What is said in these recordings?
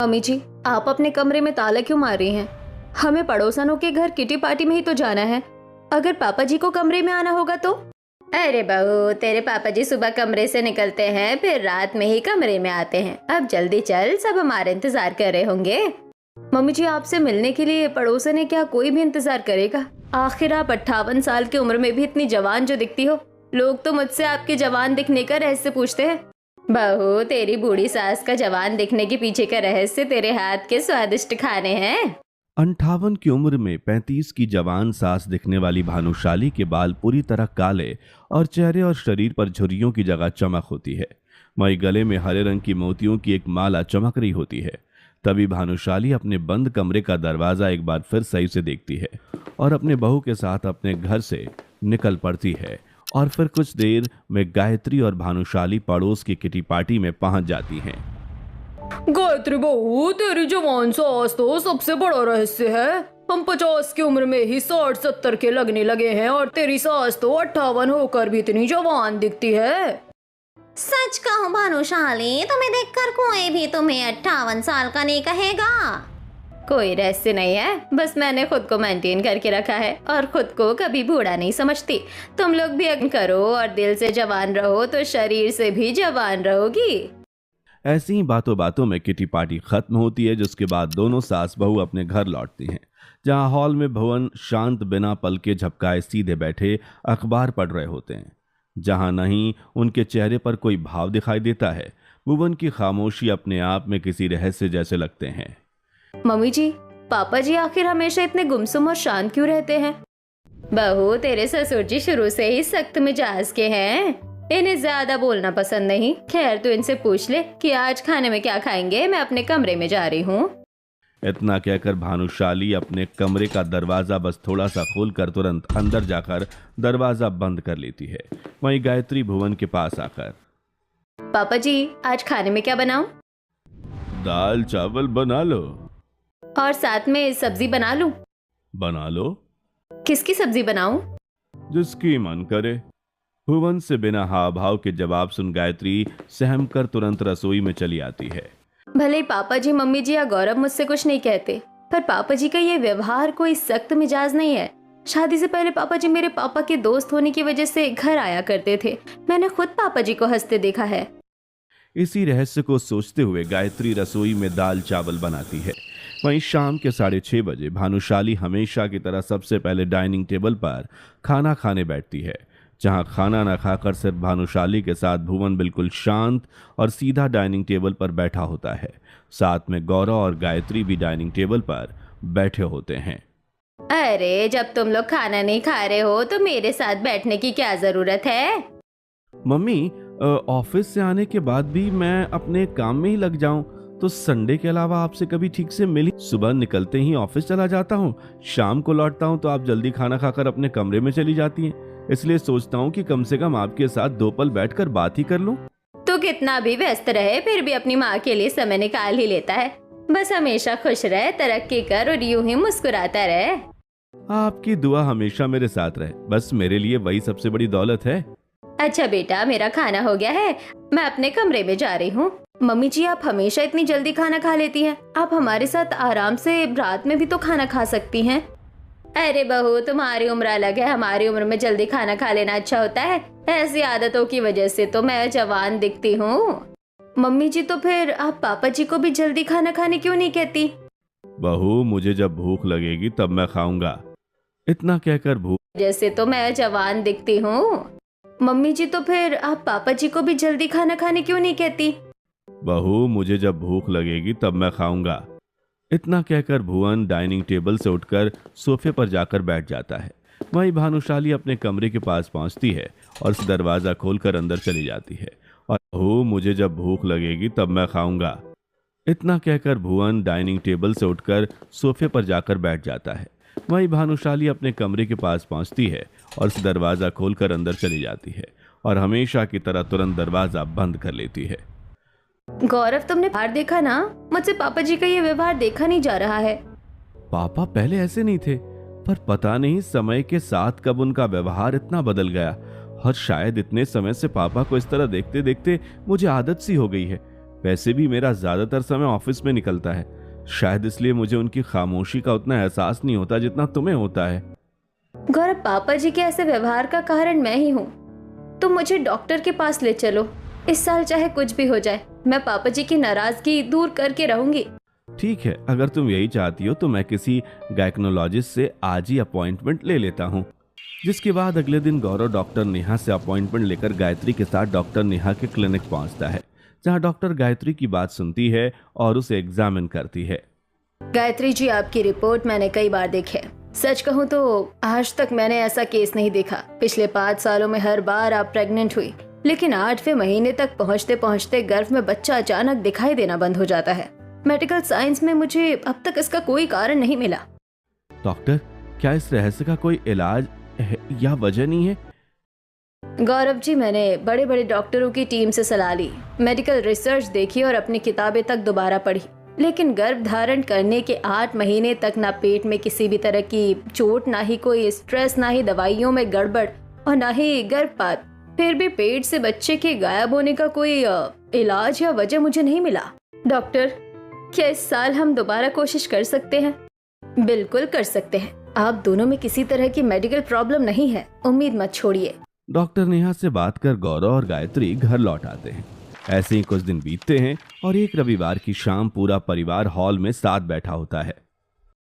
Mummy जी, आप अपने कमरे में ताला क्यों मार रही हैं? हमें पड़ोसनों के घर किटी पार्टी में ही तो जाना है। अगर पापा जी को कमरे में आना होगा तो? अरे बहू, तेरे पापा जी सुबह कमरे से निकलते हैं, फिर रात में ही कमरे में आते हैं। अब जल्दी चल, सब हमारे इंतजार कर रहे होंगे। मम्मी जी, आपसे मिलने के लिए पड़ोसन है क्या कोई भी इंतजार करेगा? आखिर आप 58 साल की उम्र में भी इतनी जवान जो दिखती हो। लोग तो मुझसे आपके जवान दिखने का रहस्य पूछते हैं। बहू, तेरी बूढ़ी सास का जवान दिखने के पीछे का रहस्य तेरे हाथ के स्वादिष्ट खाने हैं। 58 की उम्र में 35 की जवान सास दिखने वाली भानुशाली के बाल पूरी तरह काले और चेहरे और शरीर पर झुर्रियों की जगह चमक होती है। वहीं गले में हरे रंग की मोतियों की एक माला चमक रही होती है। तभी भानुशाली अपने बंद कमरे का दरवाजा एक बार फिर सही से देखती है और अपने बहू के साथ अपने घर से निकल पड़ती है। और फिर कुछ देर में गायत्री और भानुशाली पड़ोस की किटी पार्टी में पहुंच जाती हैं। गायत्री बहू, तेरी जवान सास तो सबसे बड़ा रहस्य है। हम 50 की उम्र में ही 60-70 के लगने लगे हैं और तेरी सास तो 58 होकर भी इतनी जवान दिखती है। सच कहूँ भानुशाली, तुम्हें देखकर कोई भी तुम्हें 58 साल का नहीं कहेगा। कोई रहस्य नहीं है, बस मैंने खुद को मेंटेन करके रखा है और खुद को कभी बूढ़ा नहीं समझती। तुम लोग भी यज्ञ करो और दिल से जवान रहो तो शरीर से भी जवान रहोगी। ऐसी ही बातों बातों में किटी पार्टी खत्म होती है, जिसके बाद दोनों सास बहू अपने घर लौटती हैं, जहां हॉल में भुवन शांत बिना पलके झपकाए सीधे बैठे अखबार पढ़ रहे होते हैं। जहां नहीं उनके चेहरे पर कोई भाव दिखाई देता है। भुवन की खामोशी अपने आप में किसी रहस्य जैसे लगते हैं। मम्मी जी, पापा जी आखिर हमेशा इतने गुमसुम और शांत क्यों रहते हैं? बहू, तेरे ससुर जी शुरू से ही सख्त मिजाज के हैं। इन्हें ज्यादा बोलना पसंद नहीं। खैर, तू इनसे पूछ ले कि आज खाने में क्या खाएंगे। मैं अपने कमरे में जा रही हूँ। इतना कहकर भानुशाली अपने कमरे का दरवाजा बस थोड़ा सा खोलकर तुरंत अंदर जाकर दरवाजा बंद कर लेती है। वहीं गायत्री भुवन के पास आकर, पापा जी, आज खाने में क्या बनाऊं? दाल चावल बना लो। और साथ में सब्जी बना लूं? बना लो। किसकी सब्जी बनाऊं? जिसकी मन करे। भुवन से बिना हाव भाव के जवाब सुन गायत्री सहम कर तुरंत रसोई में चली आती है। भले ही पापा जी, मम्मी जी या गौरव मुझसे कुछ नहीं कहते, पर पापा जी का ये व्यवहार कोई सख्त मिजाज नहीं है। शादी से पहले पापा जी मेरे पापा के दोस्त होने की वजह से घर आया करते थे। मैंने खुद पापा जी को हंसते देखा है। इसी रहस्य को सोचते हुए गायत्री रसोई में दाल चावल बनाती है। वहीं शाम के 6:30 बजे भानुशाली हमेशा की तरह सबसे पहले डाइनिंग टेबल पर खाना खाने बैठती है, जहां खाना न खाकर सिर्फ भानुशाली के साथ भुवन बिल्कुल शांत और सीधा डाइनिंग टेबल पर बैठा होता है। साथ में गौरव और गायत्री भी डाइनिंग टेबल पर बैठे होते हैं। अरे, जब तुम लोग खाना नहीं खा रहे हो तो मेरे साथ बैठने की क्या जरूरत है? मम्मी, ऑफिस से आने के बाद भी मैं अपने काम में ही लग जाऊं तो संडे के अलावा आपसे कभी ठीक से मिली। सुबह निकलते ही ऑफिस चला जाता हूं, शाम को लौटता हूं तो आप जल्दी खाना खाकर अपने कमरे में चली जाती हैं। इसलिए सोचता हूं कि कम से कम आपके साथ 2 पल बैठकर बात ही कर लूं। तू कितना भी व्यस्त रहे, फिर भी अपनी माँ के लिए समय निकाल ही लेता है। बस हमेशा खुश रहे, तरक्की कर और यूं ही मुस्कुराता रहे। आपकी दुआ हमेशा मेरे साथ रहे, बस मेरे लिए वही सबसे बड़ी दौलत है। अच्छा बेटा, मेरा खाना हो गया है, मैं अपने कमरे में जा रही हूँ। मम्मी जी, आप हमेशा इतनी जल्दी खाना खा लेती हैं। आप हमारे साथ आराम से रात में भी तो खाना खा सकती हैं। अरे बहू, तुम्हारी उम्र अलग है। हमारी उम्र में जल्दी खाना खा लेना अच्छा होता है। ऐसी आदतों की वजह से तो मैं जवान दिखती हूँ। मम्मी जी, तो फिर आप पापा जी को भी जल्दी खाना खाने क्यों नहीं कहती? बहू, मुझे जब भूख लगेगी तब मैं खाऊंगा। इतना कहकर भूख जैसे तो मैं जवान दिखती हूँ। मम्मी जी, तो फिर आप पापा जी को भी जल्दी खाना खाने क्यों नहीं कहती? बहू, मुझे जब भूख लगेगी तब मैं खाऊंगा। इतना कहकर भुवन डाइनिंग टेबल से उठकर सोफे पर जाकर बैठ जाता है। वहीं भानुशाली अपने कमरे के पास पहुंचती है और दरवाजा खोलकर अंदर चली जाती है। और बहू, मुझे जब भूख लगेगी तब मैं खाऊंगा। इतना कहकर भुवन डाइनिंग टेबल से उठकर सोफे पर जाकर बैठ जाता है। वहीं भानुशाली अपने कमरे के पास पहुंचती है और दरवाजा खोलकर अंदर चली जाती है और हमेशा की तरह तुरंत दरवाजा बंद कर लेती है। गौरव, तुमने बाहर देखा ना? मुझसे पापा जी का ये व्यवहार देखा नहीं जा रहा है। पापा पहले ऐसे नहीं थे, पर पता नहीं समय के साथ कब उनका व्यवहार इतना बदल गया। और शायद इतने समय से पापा को इस तरह देखते देखते मुझे आदत सी हो गई है। वैसे भी मेरा ज्यादातर समय ऑफिस में निकलता है, शायद इसलिए मुझे उनकी खामोशी का उतना एहसास नहीं होता जितना तुम्हें होता है। गौरव, पापा जी के ऐसे व्यवहार का कारण मैं ही हूँ। तुम मुझे डॉक्टर के पास ले चलो। इस साल चाहे कुछ भी हो जाए, मैं पापा जी की नाराजगी दूर करके रहूंगी। ठीक है, अगर तुम यही चाहती हो तो मैं किसी गायकोनोलॉजिस्ट से आज ही अपॉइंटमेंट ले लेता हूँ। जिसके बाद अगले दिन गौरव डॉक्टर नेहा से अपॉइंटमेंट लेकर गायत्री के साथ डॉक्टर नेहा के क्लिनिक पहुंचता है, जहां डॉक्टर गायत्री की बात सुनती है और उसे एग्जामिन करती है। गायत्री जी, आपकी रिपोर्ट मैंने कई बार देखी है। सच कहूँ तो आज तक मैंने ऐसा केस नहीं देखा। पिछले 5 सालों में हर बार आप प्रेग्नेंट हुई, लेकिन 8वें महीने तक पहुँचते पहुँचते गर्भ में बच्चा अचानक दिखाई देना बंद हो जाता है। मेडिकल साइंस में मुझे अब तक इसका कोई कारण नहीं मिला। डॉक्टर, क्या इस रहस्य का कोई इलाज है या वजह नहीं है? गौरव जी, मैंने बड़े बड़े डॉक्टरों की टीम से सलाह ली, मेडिकल रिसर्च देखी और अपनी किताबें तक दोबारा पढ़ी, लेकिन गर्भ धारण करने के 8 महीने तक ना पेट में किसी भी तरह की चोट, ना ही कोई स्ट्रेस, ना ही दवाइयों में गड़बड़ और ना ही गर्भपात। फिर भी पेट से बच्चे के गायब होने का कोई इलाज या वजह मुझे नहीं मिला। डॉक्टर, क्या इस साल हम दोबारा कोशिश कर सकते हैं? बिल्कुल कर सकते हैं। आप दोनों में किसी तरह की मेडिकल प्रॉब्लम नहीं है, उम्मीद मत छोड़िए। डॉक्टर नेहा से बात कर गौरव और गायत्री घर लौट आते हैं। ऐसे ही कुछ दिन बीतते हैं और एक रविवार की शाम पूरा परिवार हॉल में साथ बैठा होता है।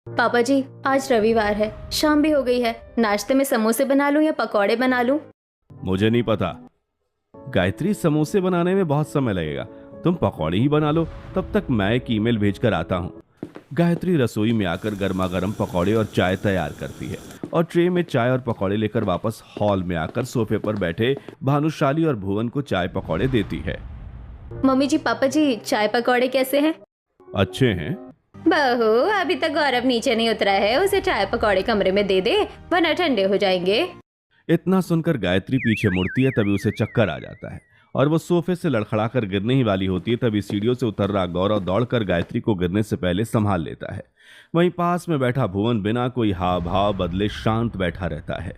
पापा जी, आज रविवार है, शाम भी हो गई है। नाश्ते में समोसे बना लूं या पकौड़े बना लूं? मुझे नहीं पता गायत्री, समोसे बनाने में बहुत समय लगेगा, तुम पकौड़े ही बना लो, तब तक मैं एक ईमेल भेजकर आता हूँ। गायत्री रसोई में आकर गर्मा गर्म पकौड़े और चाय तैयार करती है और ट्रे में चाय और पकौड़े लेकर वापस हॉल में आकर सोफे पर बैठे भानुशाली और भुवन को चाय पकौड़े देती है। मम्मी जी, पापा जी, चाय पकौड़े कैसे हैं? अच्छे हैं। बहू, अभी तक गौरव नीचे नहीं उतरा है, उसे चाय पकौड़े कमरे में दे दे, वरना ठंडे हो जाएंगे। इतना सुनकर गायत्री पीछे मुड़ती है, तभी उसे चक्कर आ जाता है और वो सोफे से लड़खड़ाकर गिरने ही वाली होती है। तभी सीढ़ियों से उतर रहा गौरव दौड़कर गायत्री को गिरने से पहले संभाल लेता है। वहीं पास में बैठा भुवन बिना कोई हाव भाव बदले शांत बैठा रहता है।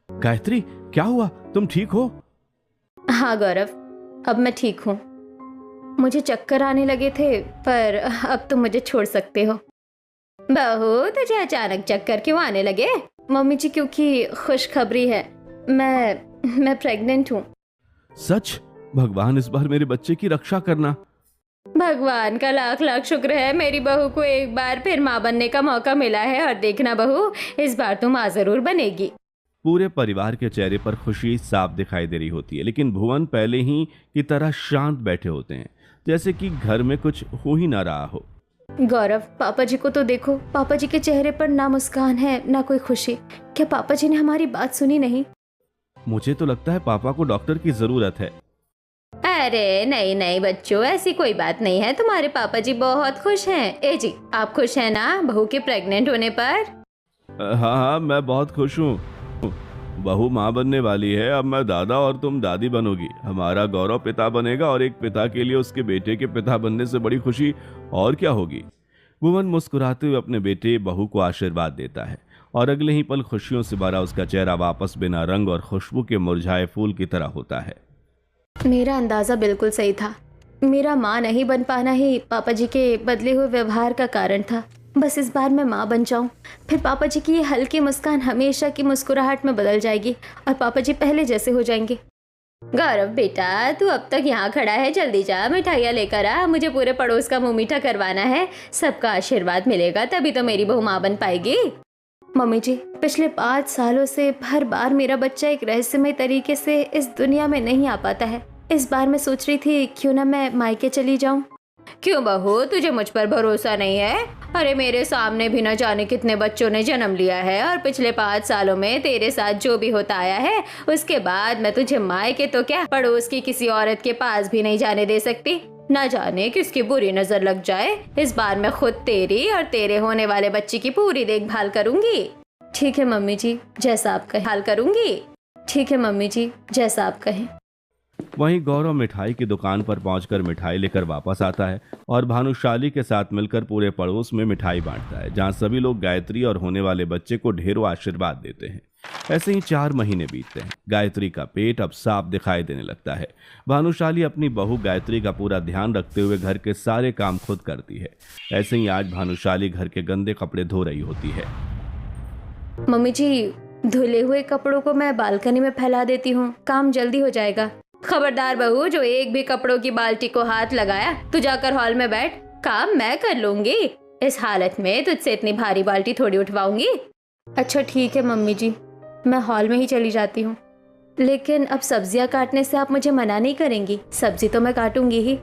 गायत्री, क्या हुआ? तुम ठीक हो? हाँ गौरव, अब मैं ठीक हूँ। मुझे चक्कर आने लगे थे, पर अब तुम मुझे छोड़ सकते हो। बहू, तुझे अचानक चक्कर क्यों आने लगे? मम्मी जी, क्योंकि खुशखबरी है, मैं प्रेग्नेंट हूँ। सच? भगवान इस बार मेरे बच्चे की रक्षा करना। भगवान का लाख लाख शुक्र है, मेरी बहू को एक बार फिर माँ बनने का मौका मिला है। और देखना बहू, इस बार तो माँ जरूर बनेगी। पूरे परिवार के चेहरे पर खुशी साफ दिखाई दे रही होती है, लेकिन भुवन पहले ही की तरह शांत बैठे होते हैं, जैसे कि घर में कुछ हो ही ना रहा हो। गौरव, पापा जी को तो देखो, पापा जी के चेहरे पर ना मुस्कान है ना कोई खुशी। क्या पापा जी ने हमारी बात सुनी नहीं? मुझे तो लगता है पापा को डॉक्टर की जरूरत है। अरे नहीं नहीं बच्चों, ऐसी कोई बात नहीं है, तुम्हारे पापा जी बहुत खुश हैं। ए जी, आप खुश हैं ना बहू के प्रेग्नेंट होने पर? हाँ हाँ, मैं बहुत खुश हूँ। बहू माँ बनने वाली है, अब मैं दादा और तुम दादी बनोगी। हमारा गौरव पिता बनेगा और एक पिता के लिए उसके बेटे के पिता बनने से बड़ी खुशी और क्या होगी। भुवन मुस्कुराते हुए अपने बेटे बहू को आशीर्वाद देता है और अगले ही पल खुशियों से भरा उसका चेहरा वापस बिना रंग और खुशबू के मुरझाए फूल की तरह होता है। मेरा अंदाजा बिल्कुल सही था। मेरा माँ नहीं बन पाना ही पापा जी के बदले हुए व्यवहार का कारण था। बस इस बार मैं माँ बन जाऊं, फिर पापा जी की ये हल्की मुस्कान हमेशा की मुस्कुराहट में बदल जाएगी और पापा जी पहले जैसे हो जाएंगे। गौरव बेटा, तू अब तक यहाँ खड़ा है, जल्दी जा मिठाइयाँ लेकर आ, मुझे पूरे पड़ोस का मुंह मीठा करवाना है। सबका आशीर्वाद मिलेगा तभी तो मेरी बहू माँ बन पाएगी। मम्मी जी, पिछले 5 सालों से हर बार मेरा बच्चा एक रहस्यमय तरीके से इस दुनिया में नहीं आ पाता है। इस बार मैं सोच रही थी क्यों ना मैं मायके चली जाऊं। क्यों बहू, तुझे मुझ पर भरोसा नहीं है? अरे मेरे सामने भी न जाने कितने बच्चों ने जन्म लिया है और पिछले 5 सालों में तेरे साथ जो भी होता आया है, उसके बाद मैं तुझे मायके तो क्या, पड़ोस की किसी औरत के पास भी नहीं जाने दे सकती। न जाने किसकी बुरी नजर लग जाए। इस बार मैं खुद तेरी और तेरे होने वाले बच्चे की पूरी देखभाल करूंगी। ठीक है मम्मी जी, जैसा आप कहें। हाल करूंगी। ठीक है मम्मी जी, जैसा आप कहें। वहीं गौरव मिठाई की दुकान पर पहुंचकर मिठाई लेकर वापस आता है और भानुशाली के साथ मिलकर पूरे पड़ोस में मिठाई बांटता है, जहां सभी लोग गायत्री और होने वाले बच्चे को ढेरों आशीर्वाद देते हैं। ऐसे ही 4 महीने बीतते हैं। गायत्री का पेट अब साफ दिखाई देने लगता है। भानुशाली अपनी बहू गायत्री का पूरा ध्यान रखते हुए घर के सारे काम खुद करती है। ऐसे ही आज भानुशाली घर के गंदे कपड़े धो रही होती है। मम्मी जी, धुले हुए कपड़ों को मैं बालकनी में फैला देती हूँ, काम जल्दी हो जाएगा। खबरदार बहू, जो एक भी कपड़ों की बाल्टी को हाथ लगाया, तू जाकर हॉल में बैठ, काम मैं कर लूंगी। इस हालत में तुझसे इतनी भारी बाल्टी थोड़ी उठवाऊंगी। अच्छा ठीक है मम्मी जी, मैं हॉल में ही चली जाती हूँ। लेकिन अब सब्जियाँ काटने से आप मुझे मना नहीं करेंगी? सब्जी तो मैं काटूंगी ही।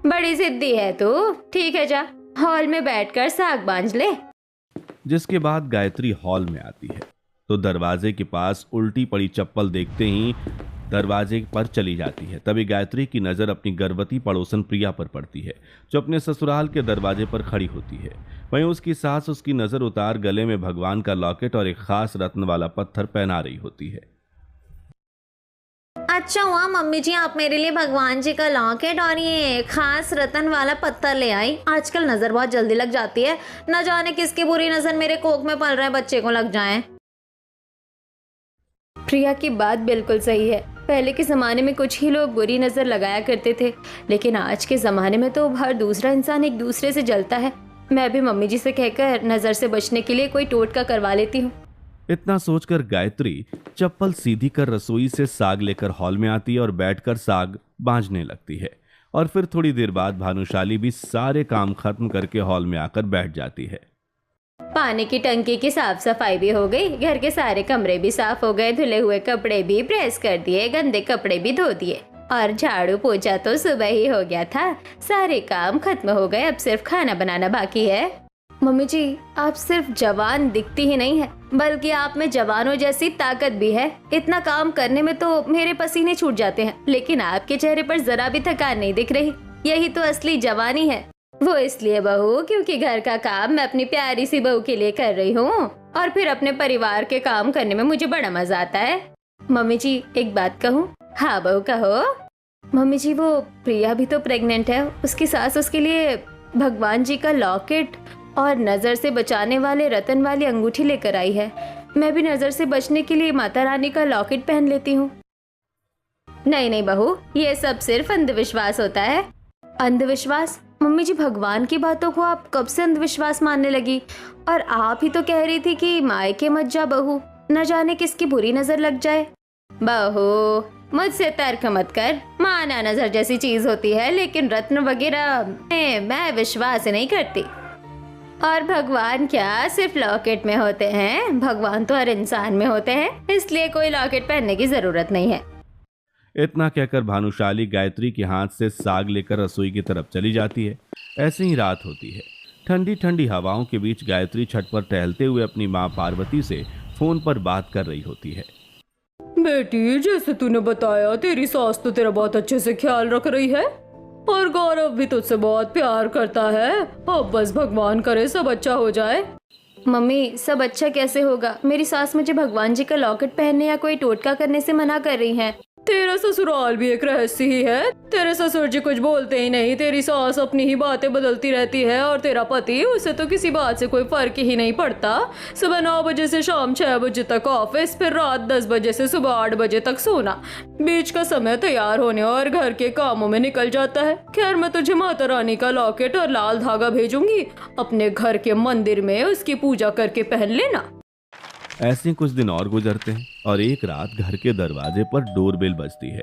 बड़ी जिद्दी है तू। ठीक है, जा हॉल में बैठकर साग बांझ ले। जिसके बाद गायत्री हॉल में आती है तो दरवाजे के पास उल्टी पड़ी चप्पल देखते ही दरवाजे पर चली जाती है। तभी गायत्री की नज़र अपनी गर्भवती पड़ोसन प्रिया पर पड़ती है, जो अपने ससुराल के दरवाजे पर खड़ी होती है। वहीं उसकी सास उसकी नज़र उतार गले में भगवान का लॉकेट और एक खास रत्न वाला पत्थर पहना रही होती है। अच्छा हुआ मम्मी जी, आप मेरे लिए भगवान जी का लॉकेट और ये खास रतन वाला पत्थर ले आई। आजकल नज़र बहुत जल्दी लग जाती है, न जाने किसकी बुरी नज़र मेरे कोख में पल रहे बच्चे को लग जाए। प्रिया की बात बिल्कुल सही है। पहले के ज़माने में कुछ ही लोग बुरी नज़र लगाया करते थे, लेकिन आज के ज़माने में तो हर दूसरा इंसान एक दूसरे से जलता है। मैं भी मम्मी जी से कहकर नज़र से बचने के लिए कोई टोटका करवा लेती हूँ। इतना सोचकर गायत्री चप्पल सीधी कर रसोई से साग लेकर हॉल में आती है और बैठकर साग बांझने लगती है। और फिर थोड़ी देर बाद भानुशाली भी सारे काम खत्म करके हॉल में आकर बैठ जाती है। पानी की टंकी की साफ सफाई भी हो गई, घर के सारे कमरे भी साफ हो गए, धुले हुए कपड़े भी प्रेस कर दिए, गंदे कपड़े भी धो दिए और झाड़ू पोछा तो सुबह ही हो गया था। सारे काम खत्म हो गए, अब सिर्फ खाना बनाना बाकी है। मम्मी जी, आप सिर्फ जवान दिखती ही नहीं है, बल्कि आप में जवानों जैसी ताकत भी है। इतना काम करने में तो मेरे पसीने छूट जाते हैं, लेकिन आपके चेहरे पर जरा भी थकान नहीं दिख रही। यही तो असली जवानी है। वो इसलिए बहू, क्योंकि घर का काम मैं अपनी प्यारी सी बहू के लिए कर रही हूँ और फिर अपने परिवार के काम करने में मुझे बड़ा मजा आता है। मम्मी जी, एक बात कहूँ? हाँ बहू, कहो। मम्मी जी, वो प्रिया भी तो प्रेग्नेंट है। उसकी सास उसके लिए भगवान जी का लॉकेट और नज़र से बचाने वाले रतन वाली अंगूठी लेकर आई है। मैं भी नज़र से बचने के लिए माता रानी का लॉकेट पहन लेती हूँ। नहीं नहीं बहू, ये सब सिर्फ अंधविश्वास होता है। अंधविश्वास? मम्मी जी, भगवान की बातों को आप कब से अंधविश्वास मानने लगी? और आप ही तो कह रही थी कि मायके मत जा बहू, न जाने किसकी बुरी नज़र लग जाए। बहू, मुझसे तर्क मत कर। माना नजर जैसी चीज होती है, लेकिन रत्न वगैरह मैं विश्वास नहीं करती। और भगवान क्या सिर्फ लॉकेट में होते हैं? भगवान तो हर इंसान में होते हैं, इसलिए कोई लॉकेट पहनने की जरूरत नहीं है। इतना कहकर भानुशाली गायत्री के हाथ से साग लेकर रसोई की तरफ चली जाती है। ऐसे ही रात होती है। ठंडी ठंडी हवाओं के बीच गायत्री छत पर टहलते हुए अपनी माँ पार्वती से फोन पर बात कर रही होती है। बेटी, जैसे तूने बताया, तेरी सास तो तेरा बहुत अच्छे से ख्याल रख रही है और गौरव भी तुझसे बहुत प्यार करता है। अब बस भगवान करे सब अच्छा हो जाए। मम्मी, सब अच्छा कैसे होगा? मेरी सास मुझे भगवान जी का लॉकेट पहनने या कोई टोटका करने से मना कर रही हैं। तेरा ससुराल भी एक रहस्य ही है। तेरे ससुर जी कुछ बोलते ही नहीं, तेरी सास अपनी ही बातें बदलती रहती है और तेरा पति, उसे तो किसी बात से कोई फर्क ही नहीं पड़ता। सुबह 9 बजे से शाम 6 बजे तक ऑफिस, फिर रात 10 बजे से सुबह 8 बजे तक सोना। बीच का समय तैयार होने और घर के कामों में निकल जाता है। खैर, मैं तुझे माता रानी का लॉकेट और लाल धागा भेजूंगी, अपने घर के मंदिर में उसकी पूजा करके पहन लेना। ऐसे कुछ दिन और गुजरते हैं और एक रात घर के दरवाजे पर डोरबेल बजती है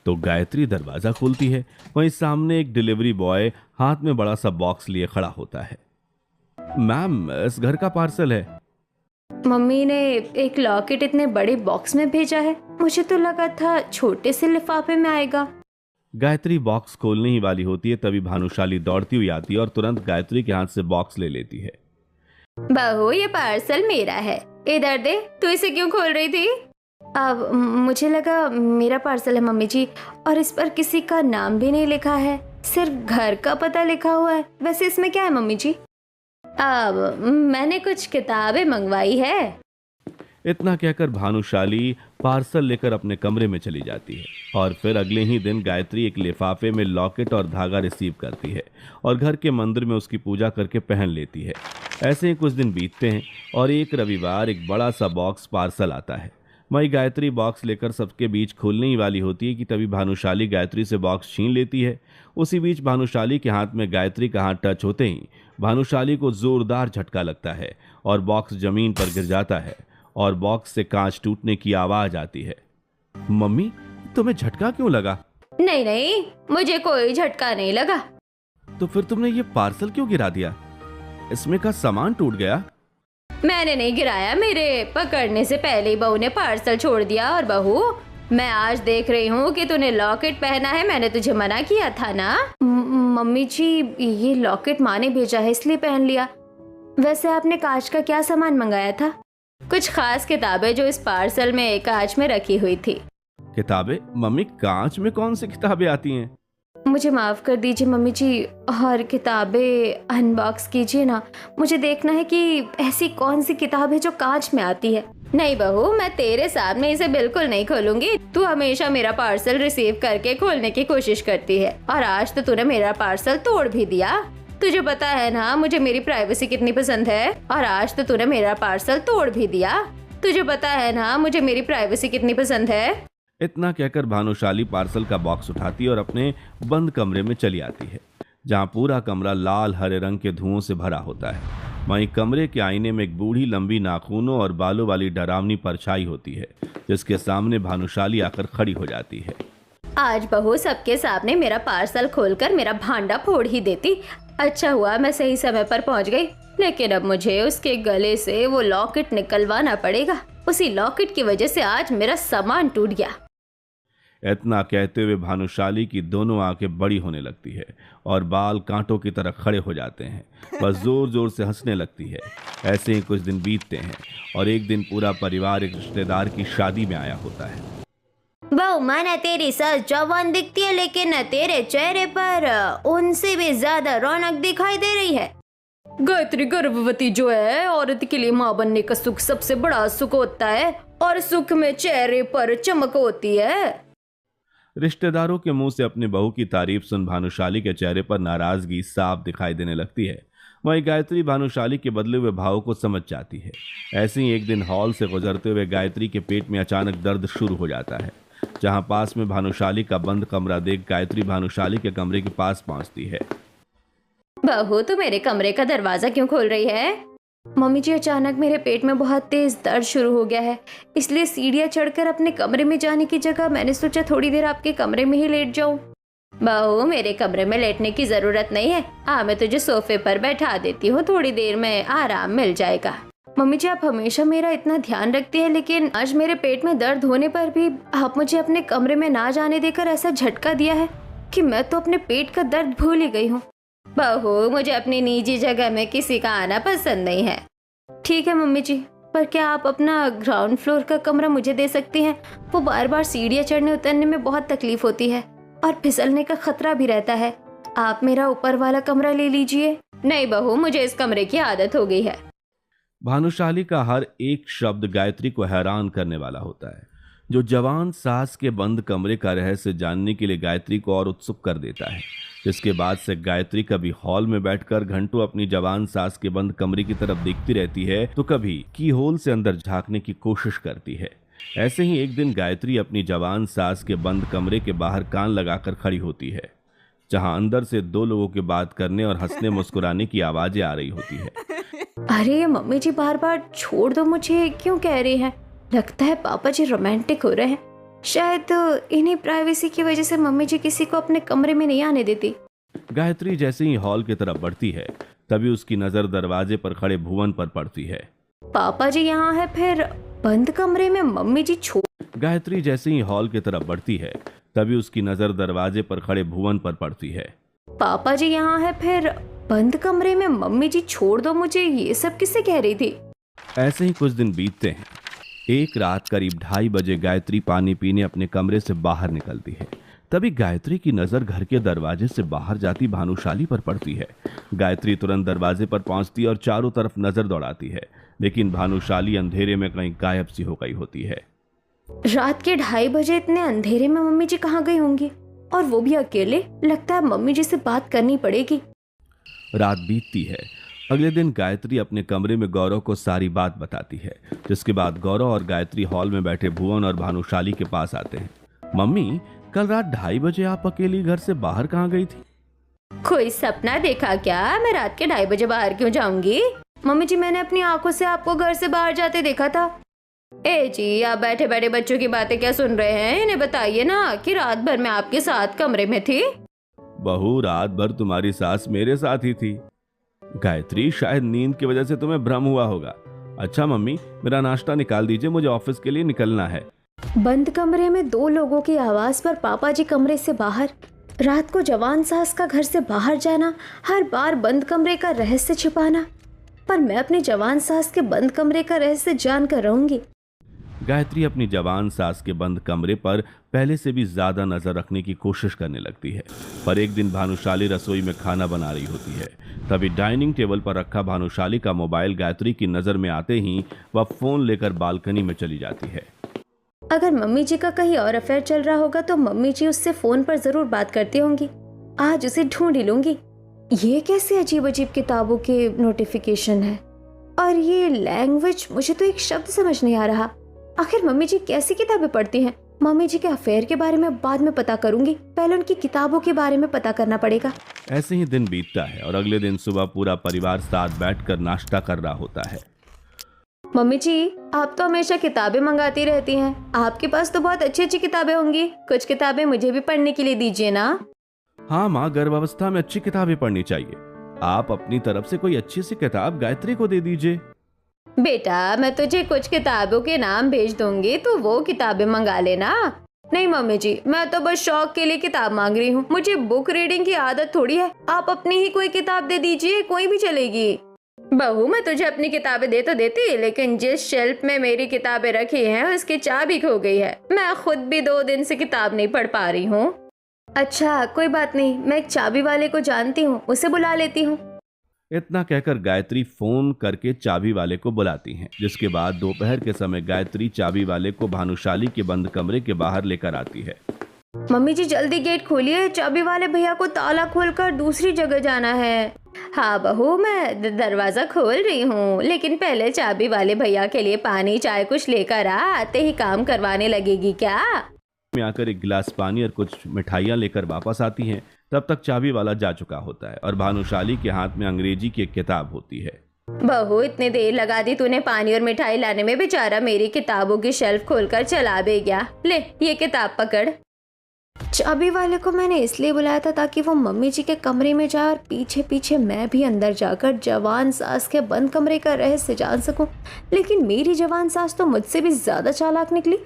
तो गायत्री दरवाजा खोलती है। वहीं सामने एक डिलीवरी बॉय हाथ में बड़ा सा बॉक्स लिए खड़ा होता है। मैम, इस घर का पार्सल है। मम्मी ने एक लॉकेट इतने बड़े बॉक्स में भेजा है, मुझे तो लगा था छोटे से लिफाफे में आएगा। गायत्री बॉक्स खोलने ही वाली होती है, तभी भानुशाली दौड़ती हुई आती है और तुरंत गायत्री के हाथ से बॉक्स ले लेती है। बहू, ये पार्सल मेरा है, इधर दे। तू इसे क्यों खोल रही थी? अब मुझे लगा मेरा पार्सल है मम्मी जी, और इस पर किसी का नाम भी नहीं लिखा है, सिर्फ घर का पता लिखा हुआ है। वैसे इसमें क्या है मम्मी जी? अब मैंने कुछ किताबें मंगवाई है। इतना कहकर भानुशाली पार्सल लेकर अपने कमरे में चली जाती है और फिर अगले ही दिन गायत्री एक लिफाफे में लॉकेट और धागा रिसीव करती है और घर के मंदिर में उसकी पूजा करके पहन लेती है। ऐसे ही कुछ दिन बीतते हैं और एक रविवार एक बड़ा सा बॉक्स पार्सल आता है। वही गायत्री बॉक्स लेकर सबके बीच खोलने ही वाली होती है कि तभी भानुशाली गायत्री से बॉक्स छीन लेती है। उसी बीच भानुशाली के हाथ में गायत्री का हाथ टच होते ही भानुशाली को जोरदार झटका लगता है और बॉक्स जमीन पर गिर जाता है और बॉक्स से कांच टूटने की आवाज आती है। मम्मी, तुम्हें झटका क्यों लगा? नहीं नहीं, मुझे कोई झटका नहीं लगा। तो फिर तुमने ये पार्सल क्यों गिरा दिया? इसमें का सामान टूट गया? मैंने नहीं गिराया, मेरे पकड़ने से पहले ही बहू ने पार्सल छोड़ दिया। और बहू, मैं आज देख रही हूँ कि तूने लॉकेट पहना है, मैंने तुझे मना किया था ना। मम्मी जी, ये लॉकेट माँ ने भेजा है इसलिए पहन लिया। वैसे आपने कांच का क्या सामान मंगाया था? कुछ खास किताबें जो इस पार्सल में कांच में रखी हुई थी। किताबें? मम्मी, कांच में कौन सी किताबें आती हैं? मुझे माफ कर दीजिए मम्मी जी, और किताबें अनबॉक्स कीजिए ना। मुझे देखना है कि ऐसी कौन सी किताब है जो कांच में आती है। नहीं बहू, मैं तेरे सामने इसे बिल्कुल नहीं खोलूंगी। तू हमेशा मेरा पार्सल रिसीव करके खोलने की कोशिश करती है और आज तो तूने मेरा पार्सल तोड़ भी दिया। तुझे पता है ना मुझे मेरी प्राइवेसी कितनी पसंद है, और आज तो तूने मेरा पार्सल तोड़ भी दिया। तुझे पता है ना मुझे मेरी प्राइवेसी कितनी पसंद है। इतना कहकर भानुशाली पार्सल का बॉक्स उठाती है और अपने बंद कमरे में चली आती है, जहां पूरा कमरा लाल हरे रंग के धुओं से भरा होता है। वहीं कमरे के आईने में एक बूढ़ी लंबी नाखूनों और बालों वाली डरावनी परछाई होती है, जिसके सामने भानुशाली आकर खड़ी हो जाती है। आज बहू सबके सामने मेरा पार्सल खोलकर मेरा भांडा फोड़ ही देती। अच्छा हुआ मैं सही समय पर पहुंच गई, लेकिन अब मुझे उसके गले से वो लॉकेट निकलवाना पड़ेगा। उसी लॉकेट की वजह से आज मेरा सामान टूट गया। इतना कहते हुए भानुशाली की दोनों आंखें बड़ी होने लगती है और बाल कांटों की तरह खड़े हो जाते हैं। बस जोर जोर से हंसने लगती है। ऐसे ही कुछ दिन बीतते हैं और एक दिन पूरा परिवार एक रिश्तेदार की शादी में आया होता है। बहू माँ, न तेरी सास जवान दिखती है, लेकिन न तेरे चेहरे पर उनसे भी ज्यादा रौनक दिखाई दे रही है। गायत्री गर्भवती जो है, औरत के लिए माँ बनने का सुख सबसे बड़ा सुख होता है और सुख में चेहरे पर चमक होती है। रिश्तेदारों के मुंह से अपनी बहू की तारीफ सुन भानुशाली के चेहरे पर नाराजगी साफ दिखाई देने लगती है। वहीं गायत्री भानुशाली के बदले हुए भाव को समझ जाती है। ऐसे ही एक दिन हॉल से गुजरते हुए गायत्री के पेट में अचानक दर्द शुरू हो जाता है। जहां पास में भानुशाली का बंद कमरा देख गायत्री भानुशाली के कमरे के पास पहुंचती है। बहू, तू मेरे कमरे का दरवाजा क्यों खोल रही है? मम्मी जी, अचानक मेरे पेट में बहुत तेज दर्द शुरू हो गया है, इसलिए सीढ़ियाँ चढ़कर अपने कमरे में जाने की जगह मैंने सोचा थोड़ी देर आपके कमरे में ही लेट जाऊं। बहू, मेरे कमरे में लेटने की जरूरत नहीं है। मैं तुझे सोफे पर बैठा देती हूँ, थोड़ी देर में आराम मिल जाएगा। मम्मी जी, आप हमेशा मेरा इतना ध्यान रखती है, लेकिन आज मेरे पेट में दर्द होने पर भी आप मुझे अपने कमरे में ना जाने देकर ऐसा झटका दिया है कि मैं तो अपने पेट का दर्द भूल ही गई हूँ। बहू, मुझे अपनी निजी जगह में किसी का आना पसंद नहीं है। ठीक है मम्मी जी, पर क्या आप अपना ग्राउंड फ्लोर का कमरा मुझे दे सकती हैं? वो बार बार सीढ़ियाँ चढ़ने उतरने में बहुत तकलीफ होती है और फिसलने का खतरा भी रहता है। आप मेरा ऊपर वाला कमरा ले लीजिए। नहीं बहू, मुझे इस कमरे की आदत हो गई है। भानुशाली का हर एक शब्द गायत्री को हैरान करने वाला होता है, जो जवान सास के बंद कमरे का रहस्य जानने के लिए गायत्री को और उत्सुक कर देता है। जिसके बाद से गायत्री कभी हॉल में बैठकर घंटों अपनी जवान सास के बंद कमरे की तरफ देखती रहती है, तो कभी की होल से अंदर झांकने की कोशिश करती है। ऐसे ही एक दिन गायत्री अपनी जवान सास के बंद कमरे के बाहर कान लगाकर खड़ी होती है, जहां अंदर से दो लोगों के बात करने और हंसने मुस्कुराने की आवाजें आ रही होती है। अरे ये मम्मी जी बार बार छोड़ दो मुझे क्यों कह रही हैं? लगता है पापा जी रोमांटिक हो रहे हैं। शायद इन्हीं प्राइवेसी की वजह से मम्मी जी किसी को अपने कमरे में नहीं आने देती। गायत्री जैसे ही हॉल की तरफ बढ़ती है, तभी उसकी नजर दरवाजे पर खड़े भुवन पर पड़ती है। पापा जी यहाँ है, फिर बंद कमरे में मम्मी जी गायत्री जैसे ही हॉल की तरफ बढ़ती है, तभी उसकी नजर दरवाजे पर खड़े भुवन पर पड़ती है। पापा जी यहाँ है, फिर बंद कमरे में मम्मी जी छोड़ दो मुझे, ये सब किससे कह रही थी? ऐसे ही कुछ दिन बीतते हैं। एक रात करीब 2:30 बजे गायत्री पानी पीने अपने कमरे से बाहर निकलती है। तभी गायत्री की नजर घर के दरवाजे से बाहर जाती भानुशाली पर पड़ती है। गायत्री तुरंत दरवाजे पर पहुंचती और चारों तरफ नजर दौड़ाती है, लेकिन भानुशाली अंधेरे में कहीं गायब सी हो गई होती है। रात के 2:30 बजे इतने अंधेरे में मम्मी जी कहाँ गई होंगी, और वो भी अकेले। लगता है मम्मी जी से बात करनी पड़ेगी। रात बीतती है। अगले दिन गायत्री अपने कमरे में गौरव को सारी बात बताती है, जिसके बाद गौरव और गायत्री हॉल में बैठे भुवन और भानुशाली के पास आते हैं। मम्मी, कल रात 2:30 बजे आप अकेली घर से बाहर कहाँ गई थी? कोई सपना देखा क्या? मैं रात के 2:30 बजे बाहर क्यों जाऊंगी? मम्मी जी, मैंने अपनी आंखों से आपको घर से बाहर जाते देखा था। ए जी, आप बैठे बैठे बच्चों की बातें क्या सुन रहे हैं? इन्हें बताइए ना कि रात भर मैं आपके साथ कमरे में थी। बहू, रात भर तुम्हारी सास मेरे साथ ही थी। गायत्री, शायद नींद की वजह से तुम्हें भ्रम हुआ होगा। अच्छा मम्मी, मेरा नाश्ता निकाल दीजिए, मुझे ऑफिस के लिए निकलना है। बंद कमरे में 2 लोगों की आवाज पर पापा जी कमरे से बाहर। रात को जवान सास का घर से बाहर जाना, हर बार बंद कमरे का रहस्य छिपाना। पर मैं अपनी जवान सास के बंद कमरे का रहस्य जानकर रहूंगी। गायत्री अपनी जवान सास के बंद कमरे पर पहले से भी ज्यादा नजर रखने की कोशिश करने लगती है। पर एक दिन भानुशाली रसोई में खाना बना रही होती है। तभी डाइनिंग टेबल पर रखा भानुशाली का मोबाइल गायत्री की नजर में आते ही वह फोन लेकर बालकनी में चली जाती है। अगर मम्मी जी का कहीं और अफेयर चल रहा होगा तो मम्मी जी उससे फोन पर जरूर बात करती होंगी। आज उसे ढूंढ ही लूंगी। ये कैसे अजीब अजीब किताबों के नोटिफिकेशन है, और ये लैंग्वेज, मुझे तो एक शब्द समझ नहीं आ रहा। आखिर मम्मी जी कैसी किताबें पढ़ती हैं? मम्मी जी के अफेयर के बारे में बाद में पता करूंगी, पहले उनकी किताबों के बारे में पता करना पड़ेगा। ऐसे ही दिन बीतता है और अगले दिन सुबह पूरा परिवार साथ बैठकर नाश्ता कर रहा होता है। मम्मी जी, आप तो हमेशा किताबें मंगाती रहती हैं। आपके पास तो बहुत अच्छी अच्छी किताबें होंगी। कुछ किताबें मुझे भी पढ़ने के लिए दीजिए ना। हाँ माँ, गर्भावस्था में अच्छी किताबें पढ़नी चाहिए। आप अपनी तरफ से कोई अच्छी सी किताब गायत्री को दे दीजिए। बेटा, मैं तुझे कुछ किताबों के नाम भेज दूंगी, तो वो किताबें मंगा लेना। नहीं मम्मी जी, मैं तो बस शौक के लिए किताब मांग रही हूँ। मुझे बुक रीडिंग की आदत थोड़ी है। आप अपनी ही कोई किताब दे दीजिए, कोई भी चलेगी। बहू, मैं तुझे अपनी किताबें दे तो देती, लेकिन जिस शेल्फ में मेरी किताबें रखी हैं उसकी चाबी खो गई है। मैं खुद भी 2 दिन से किताब नहीं पढ़ पा रही हूँ। अच्छा, कोई बात नहीं, मैं एक चाबी वाले को जानती हूँ, उसे बुला लेती हूँ। इतना कहकर गायत्री फोन करके चाबी वाले को बुलाती हैं, जिसके बाद दोपहर के समय गायत्री चाबी वाले को भानुशाली के बंद कमरे के बाहर लेकर आती है। मम्मी जी, जल्दी गेट खोलिए, चाबी वाले भैया को ताला खोलकर दूसरी जगह जाना है। हाँ बहू, मैं दरवाजा खोल रही हूँ, लेकिन पहले चाबी वाले भैया के लिए पानी चाय कुछ लेकर आ। आते ही काम करवाने लगेगी क्या? में आकर एक गिलास पानी और कुछ मिठाइयाँ लेकर वापस आती हैं। तब तक चाबी वाला जा चुका होता है और भानुशाली के हाथ में अंग्रेजी की एक किताब होती है। बहू, इतनी देर लगा दी तूने पानी और मिठाई लाने में। बेचारा मेरी किताबों की शेल्फ खोलकर चला भी गया। ले, ये किताब पकड़। चाबी वाले को मैंने इसलिए बुलाया था ताकि वो मम्मी जी के कमरे में जाए और पीछे पीछे मैं भी अंदर जाकर जवान सास के बंद कमरे का रहस्य जान सकूं। लेकिन मेरी जवान सास तो मुझसे भी ज्यादा चालाक निकली।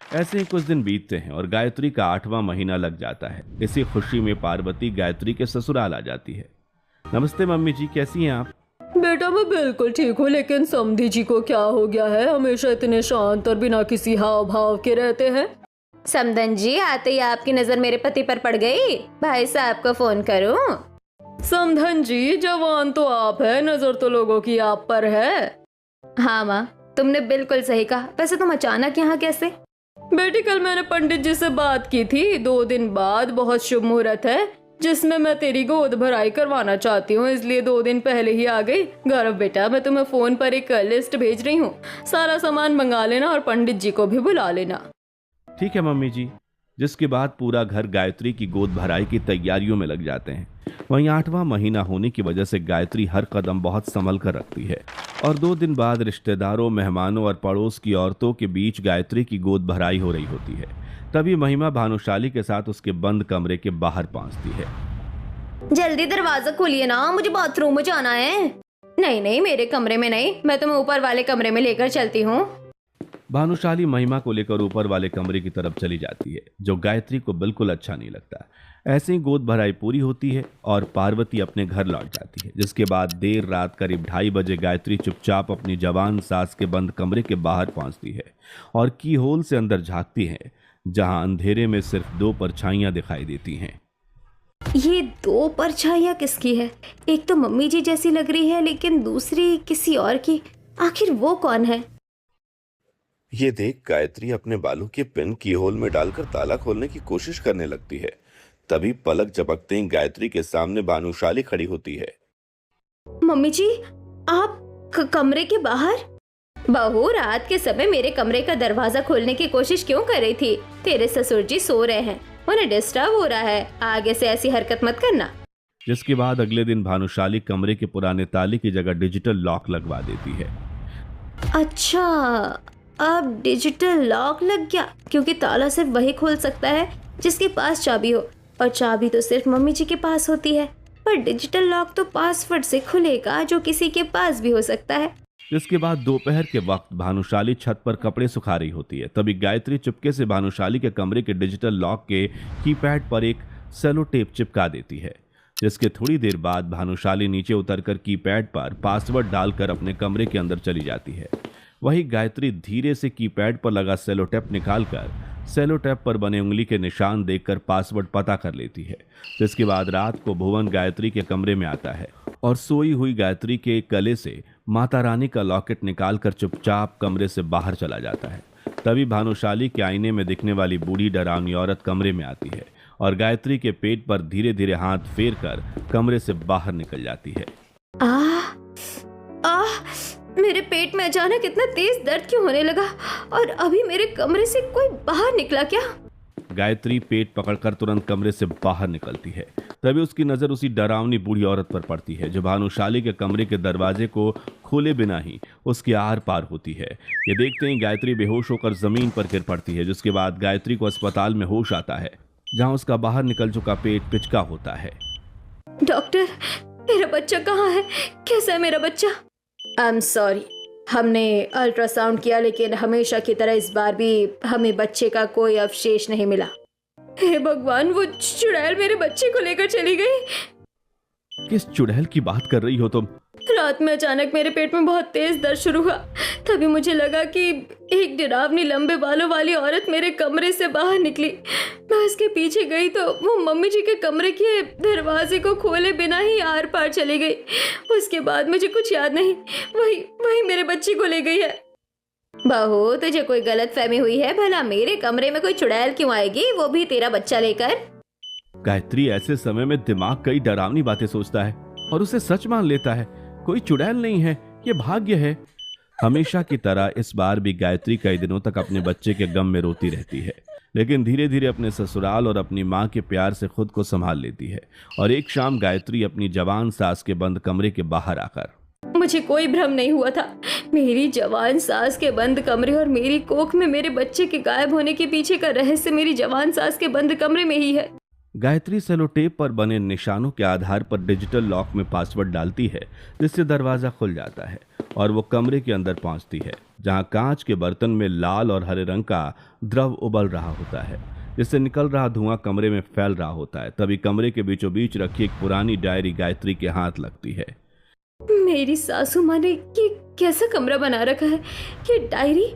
ऐसे ही कुछ दिन बीतते हैं और गायत्री का 8वां महीना लग जाता है। इसी खुशी में पार्वती गायत्री के ससुराल आ जाती है। नमस्ते मम्मी जी, कैसी हैं आप? बेटा, मैं बिल्कुल ठीक हूँ, लेकिन समधी जी को क्या हो गया है? हमेशा इतने शांत और बिना किसी हाव भाव के रहते हैं। समधन जी, आते ही आपकी नजर मेरे पति पर पड़ गई। भाई साहब को फोन करूं? समधन जी, जवान तो आप है, नजर तो लोगों की आप पर है। हाँ माँ, तुमने बिल्कुल सही कहा। वैसे तुम अचानक यहाँ कैसे? बेटी, कल मैंने पंडित जी से बात की थी। 2 दिन बाद बहुत शुभ मुहूर्त है जिसमें मैं तेरी गोद भराई करवाना चाहती हूँ, इसलिए 2 दिन पहले ही आ गई। गौरव बेटा, मैं तुम्हें फोन पर एक लिस्ट भेज रही हूँ। सारा सामान मंगा लेना और पंडित जी को भी बुला लेना। ठीक है मम्मी जी। जिसके बाद पूरा घर गायत्री की गोद भराई की तैयारियों में लग जाते हैं। वहीं 8वां महीना होने की वजह से गायत्री हर कदम बहुत संभल कर रखती है और 2 दिन बाद रिश्तेदारों, मेहमानों और पड़ोस की औरतों के बीच गायत्री की गोद भराई हो रही होती है। तभी महिमा भानुशाली के साथ उसके बंद कमरे के बाहर पहुंचती है। जल्दी दरवाजा खोलिए ना, मुझे बाथरूम में जाना है। नहीं नहीं, मेरे कमरे में नहीं, मैं तुम्हें ऊपर वाले कमरे में लेकर चलती हूँ। भानुशाली महिमा को लेकर ऊपर वाले कमरे की तरफ चली जाती है, जो गायत्री को बिल्कुल अच्छा नहीं लगता। ऐसे ही गोद भराई पूरी होती है और पार्वती अपने घर लौट जाती है। जिसके बाद देर रात करीब 2:30 बजे गायत्री चुपचाप अपनी जवान सास के बंद कमरे के बाहर पहुंचती है और की होल से अंदर झांकती है। जहां अंधेरे में सिर्फ दो परछाइयां दिखाई देती हैं। ये दो परछाइयाँ किसकी है? एक तो मम्मी जी जैसी लग रही है, लेकिन दूसरी किसी और की। आखिर वो कौन है? ये देख गायत्री अपने बालों के पिन की होल में डालकर ताला खोलने की कोशिश करने लगती है। तभी पलक झपकते ही गायत्री के सामने भानुशाली खड़ी होती है। मम्मी जी, आप कमरे के बाहर? बहू, रात के समय मेरे कमरे का दरवाजा खोलने की कोशिश क्यों कर रही थी? तेरे ससुर जी सो रहे हैं, उन्हें डिस्टर्ब हो रहा है। आगे से ऐसी हरकत मत करना। जिसके बाद अगले दिन भानुशाली कमरे के पुराने ताले की जगह डिजिटल लॉक लगवा देती है। अच्छा, अब डिजिटल लॉक लग गया, क्योंकि ताला सिर्फ वही खोल सकता है जिसके पास चाबी हो, और चाबी तो सिर्फ मम्मी जी के पास होती है। पर डिजिटल लॉक तो पासवर्ड से खुलेगा, जो किसी के पास भी हो सकता है। जिसके बाद दोपहर के वक्त भानुशाली छत पर कपड़े सुखा रही होती है। तभी गायत्री चुपके से भानुशाली के कमरे के डिजिटल लॉक के कीपैड पर एक सेलो टेप चिपका देती है। जिसके थोड़ी देर बाद भानुशाली नीचे उतरकर कीपैड पर पासवर्ड डालकर अपने कमरे के अंदर चली जाती है। वही गायत्री धीरे से कीपैड पर लगा सेलो टेप निकालकर सेलो टेप पर बने उंगली के निशान देखकर पासवर्ड पता कर लेती है। जिसके बाद रात को भुवन गायत्री के कमरे में आता है और सोई हुई गायत्री के गले से माता रानी का लॉकेट निकालकर चुपचाप कमरे से बाहर चला जाता है। तभी भानुशाली के आईने में दिखने वाली बूढ़ी डरावनी औरत कमरे में आती है और गायत्री के पेट पर धीरे धीरे हाथ फेर कर कमरे से बाहर निकल जाती है। मेरे पेट में अचानक इतना तेज दर्द क्यों होने लगा? और अभी मेरे कमरे से कोई बाहर निकला क्या? गायत्री पेट पकड़कर तुरंत कमरे से बाहर निकलती है। तभी उसकी नजर उसी डरावनी बूढ़ी औरत पर पड़ती है जो भानुशाली के कमरे के दरवाजे को खोले बिना ही उसके आर पार होती है। ये देखते ही गायत्री बेहोश होकर जमीन पर गिर पड़ती है। जिसके बाद गायत्री को अस्पताल में होश आता है, जहां उसका बाहर निकल चुका पेट पिचका होता है। डॉक्टर, मेरा बच्चा कहाँ है? कैसा है मेरा बच्चा? आई एम सॉरी, हमने अल्ट्रासाउंड किया, लेकिन हमेशा की तरह इस बार भी हमें बच्चे का कोई अवशेष नहीं मिला। हे भगवान, वो चुड़ैल मेरे बच्चे को लेकर चली गई। किस चुड़ैल की बात कर रही हो तुम? रात में अचानक मेरे पेट में बहुत तेज दर्द शुरू हुआ। तभी मुझे लगा कि एक डरावनी लंबे बालों वाली औरत मेरे कमरे से बाहर निकली। मैं उसके पीछे गई तो वो मम्मी जी के कमरे के दरवाजे को खोले बिना ही आर पार चली गई। उसके बाद मुझे कुछ याद नहीं, वही मेरे बच्चे को ले गई है। बहू, तुझे कोई गलत फहमी हुई है। भला मेरे कमरे में कोई चुड़ैल क्यों आएगी, वो भी तेरा बच्चा लेकर? गायत्री ऐसे समय में दिमाग कई डरावनी बातें सोचता है और उसे सच मान लेता है। कोई चुड़ैल नहीं है, ये भाग्य है। हमेशा की तरह इस बार भी गायत्री कई दिनों तक अपने बच्चे के गम में रोती रहती है, लेकिन धीरे धीरे अपने ससुराल और अपनी माँ के प्यार से खुद को संभाल लेती है। और एक शाम गायत्री अपनी जवान सास के बंद कमरे के बाहर आकर, मुझे कोई भ्रम नहीं हुआ था। मेरी जवान सास के बंद कमरे और मेरी कोख में मेरे बच्चे के गायब होने के पीछे का रहस्य मेरी जवान सास के बंद कमरे में ही है। गायत्री सेलोटेप पर बने निशानों के आधार पर डिजिटल लॉक में पासवर्ड डालती है, जिससे दरवाजा खुल जाता है और वो कमरे के अंदर पहुंचती है, जहां कांच के बर्तन में लाल और हरे रंग का द्रव उबल रहा होता है, जिससे निकल रहा धुआं कमरे में फैल रहा होता है। तभी कमरे के बीचों बीच रखी एक पुरानी डायरी गायत्री के हाथ लगती है। मेरी सासू माँ ने ये कैसा कमरा बना रखा है? ये डायरी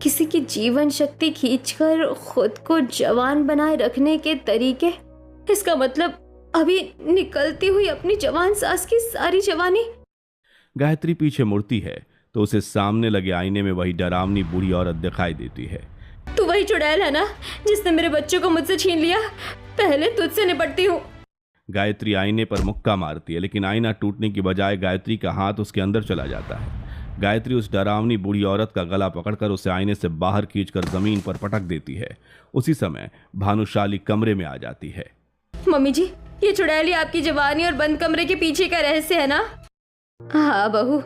किसी की जीवन शक्ति खींचकर खुद को जवान बनाए रखने के तरीके। इसका मतलब अभी निकलती हुई अपनी जवान सास की सारी जवानी। गायत्री पीछे मुड़ती है तो उसे सामने लगे आईने में वही डरावनी बूढ़ी औरत दिखाई देती है। तू वही चुड़ैल है ना जिसने मेरे बच्चों को मुझसे छीन लिया? पहले तुझसे निपटती हूँ। गायत्री आईने पर मुक्का मारती है, लेकिन आईना टूटने की बजाय गायत्री का हाथ उसके अंदर चला जाता है। गायत्री उस डरावनी बूढ़ी औरत का गला पकड़कर उसे आईने से बाहर खींचकर जमीन पर पटक देती है। उसी समय भानुशाली कमरे में आ जाती है। मम्मी जी, ये चुड़ैल ही आपकी जवानी और बंद कमरे के पीछे का रहस्य है ना? हाँ बहू,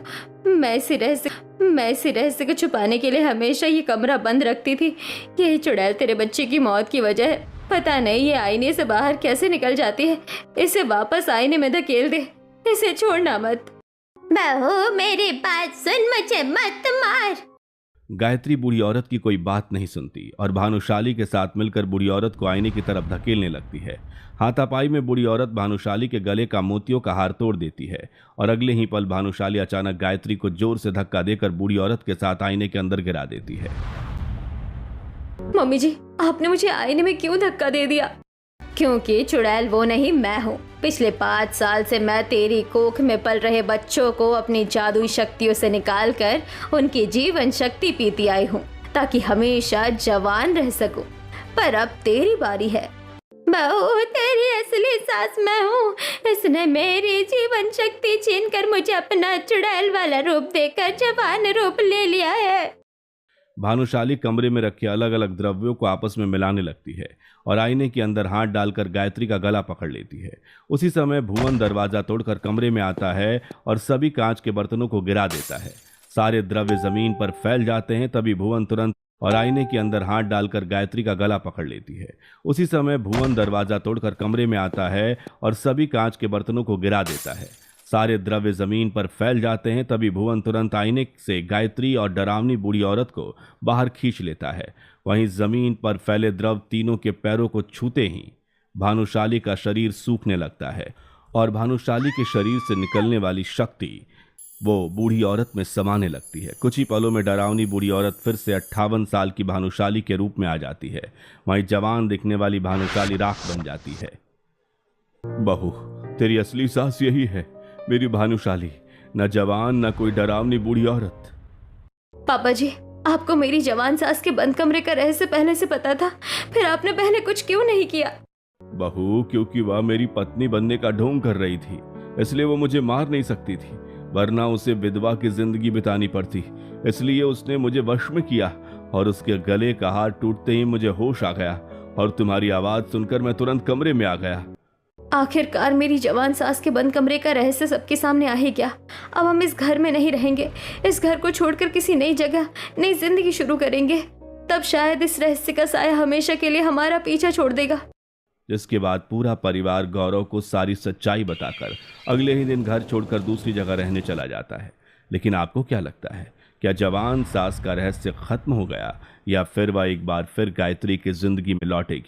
मैं इसी रहस्य को छुपाने के लिए हमेशा ये कमरा बंद रखती थी। यही चुड़ैल तेरे बच्चे की मौत की वजह है। पता नहीं ये आईने से बाहर कैसे निकल जाती है। इसे वापस आईने में धकेल दे, इसे छोड़ना मत। बहू, मेरी बात सुन, मुझे मत मार। गायत्री बूढ़ी औरत की कोई बात नहीं सुनती और भानुशाली के साथ मिलकर बूढ़ी औरत को आईने की तरफ धकेलने लगती है। हाथापाई में बूढ़ी औरत भानुशाली के गले का मोतियों का हार तोड़ देती है और अगले ही पल भानुशाली अचानक गायत्री को जोर से धक्का देकर बूढ़ी औरत के साथ आईने के अंदर गिरा देती है। मम्मी जी, आपने मुझे आईने में क्यों धक्का दे दिया? क्योंकि चुड़ैल वो नहीं, मैं हूँ। पिछले 5 साल से मैं तेरी कोख में पल रहे बच्चों को अपनी जादुई शक्तियों से निकाल कर उनकी जीवन शक्ति पीती आई हूँ, ताकि हमेशा जवान रह सकूं। पर अब तेरी बारी है। बहू, तेरी असली सास मैं हूँ। इसने मेरी जीवन शक्ति छीन कर मुझे अपना चुड़ैल वाला रूप देकर जवान रूप ले लिया है। भानुशाली कमरे में रखे अलग अलग द्रव्यों को आपस में मिलाने लगती है और आईने के अंदर हाथ डालकर गायत्री का गला पकड़ लेती है। उसी समय भुवन दरवाजा तोड़कर कमरे में आता है और सभी कांच के बर्तनों को गिरा देता है। सारे द्रव्य जमीन पर फैल जाते हैं। तभी भुवन तुरंत और आईने के अंदर हाथ डालकर गायत्री का गला पकड़ लेती है। उसी समय भुवन दरवाजा तोड़कर कमरे में आता है और सभी कांच के बर्तनों को गिरा देता है। सारे द्रव्य जमीन पर फैल जाते हैं। तभी भुवन तुरंत आईने से गायत्री और डरावनी बूढ़ी औरत को बाहर खींच लेता है। वहीं जमीन पर फैले द्रव तीनों के पैरों को छूते ही भानुशाली का शरीर सूखने लगता है और भानुशाली के शरीर से निकलने वाली शक्ति वो बूढ़ी औरत में समाने लगती है। कुछ ही पलों में डरावनी बूढ़ी औरत फिर से 58 साल की भानुशाली के रूप में आ जाती है। वहीं जवान दिखने वाली भानुशाली राख बन जाती है। बहू, तेरी असली सास यही है, मेरी भानुशाली, न जवान न कोई डरावनी बूढ़ी औरत। पापा जी, आपको मेरी जवान सास के बंद कमरे का रहस्य पहले से पता था, फिर आपने पहले कुछ क्यों नहीं किया? बहू, क्योंकि वह मेरी पत्नी बनने का ढोंग कर रही थी, इसलिए वो मुझे मार नहीं सकती थी, वरना उसे विधवा की जिंदगी बितानी पड़ती। इसलिए उसने मुझे वश में किया और उसके गले का हार टूटते ही मुझे होश आ गया और तुम्हारी आवाज सुनकर मैं तुरंत कमरे में आ गया। आखिरकार मेरी जवान सास के बंद कमरे का रहस्य सबके सामने आ ही गया। अब हम इस घर में नहीं रहेंगे, इस घर को छोड़कर किसी नई जगह नई जिंदगी शुरू करेंगे। तब शायद इस रहस्य का साया हमेशा के लिए हमारा पीछा छोड़ देगा। जिसके बाद पूरा परिवार गौरव को सारी सच्चाई बताकर अगले ही दिन घर छोड़कर दूसरी जगह रहने चला जाता है। लेकिन आपको क्या लगता है, क्या जवान सास का रहस्य खत्म हो गया या फिर वह एक बार फिर गायत्री की जिंदगी में लौटेगी?